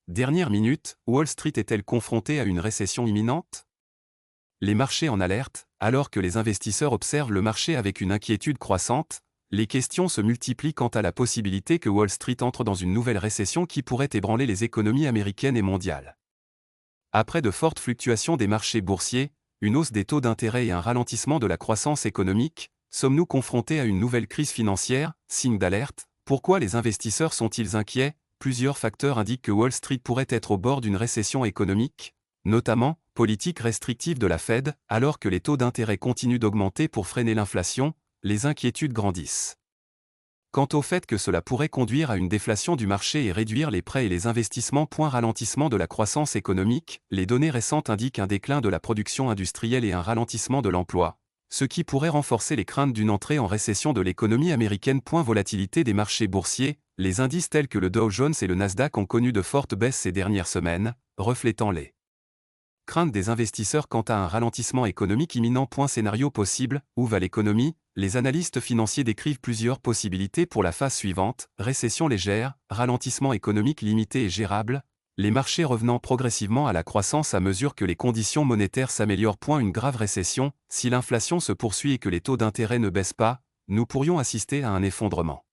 Dernière minute, Wall Street est-elle confrontée à une récession imminente? Les marchés en alerte, alors que les investisseurs observent le marché avec une inquiétude croissante, les questions se multiplient quant à la possibilité que Wall Street entre dans une nouvelle récession qui pourrait ébranler les économies américaines et mondiales. Après de fortes fluctuations des marchés boursiers, une hausse des taux d'intérêt et un ralentissement de la croissance économique, sommes-nous confrontés à une nouvelle crise financière, signe d'alerte? Pourquoi les investisseurs sont-ils inquiets? Plusieurs facteurs indiquent que Wall Street pourrait être au bord d'une récession économique, notamment, politique restrictive de la Fed, alors que les taux d'intérêt continuent d'augmenter pour freiner l'inflation, les inquiétudes grandissent. Quant au fait que cela pourrait conduire à une déflation du marché et réduire les prêts et les investissements. Ralentissement de la croissance économique, les données récentes indiquent un déclin de la production industrielle et un ralentissement de l'emploi, ce qui pourrait renforcer les craintes d'une entrée en récession de l'économie américaine. Volatilité des marchés boursiers, les indices tels que le Dow Jones et le Nasdaq ont connu de fortes baisses ces dernières semaines, reflétant les crainte des investisseurs quant à un ralentissement économique imminent. Scénario possible, où va l'économie? Les analystes financiers décrivent plusieurs possibilités pour la phase suivante: récession légère, ralentissement économique limité et gérable, les marchés revenant progressivement à la croissance à mesure que les conditions monétaires s'améliorent. Une grave récession, si l'inflation se poursuit et que les taux d'intérêt ne baissent pas, nous pourrions assister à un effondrement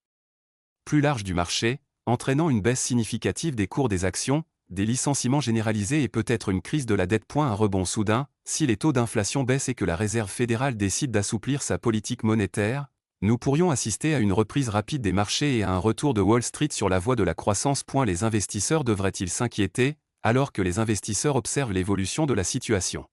plus large du marché, entraînant une baisse significative des cours des actions, des licenciements généralisés et peut-être une crise de la dette. Un rebond soudain, si les taux d'inflation baissent et que la Réserve fédérale décide d'assouplir sa politique monétaire, nous pourrions assister à une reprise rapide des marchés et à un retour de Wall Street sur la voie de la croissance. Les investisseurs devraient-ils s'inquiéter, alors que les investisseurs observent l'évolution de la situation?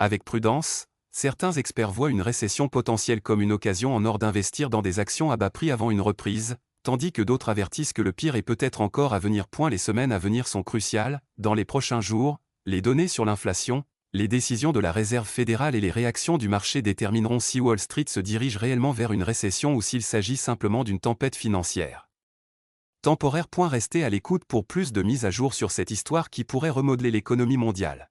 Avec prudence, certains experts voient une récession potentielle comme une occasion en or d'investir dans des actions à bas prix avant une reprise, tandis que d'autres avertissent que le pire est peut-être encore à venir. Les semaines à venir sont cruciales. Dans les prochains jours, les données sur l'inflation, les décisions de la Réserve fédérale et les réactions du marché détermineront si Wall Street se dirige réellement vers une récession ou s'il s'agit simplement d'une tempête financière temporaire. Restez à l'écoute pour plus de mises à jour sur cette histoire qui pourrait remodeler l'économie mondiale.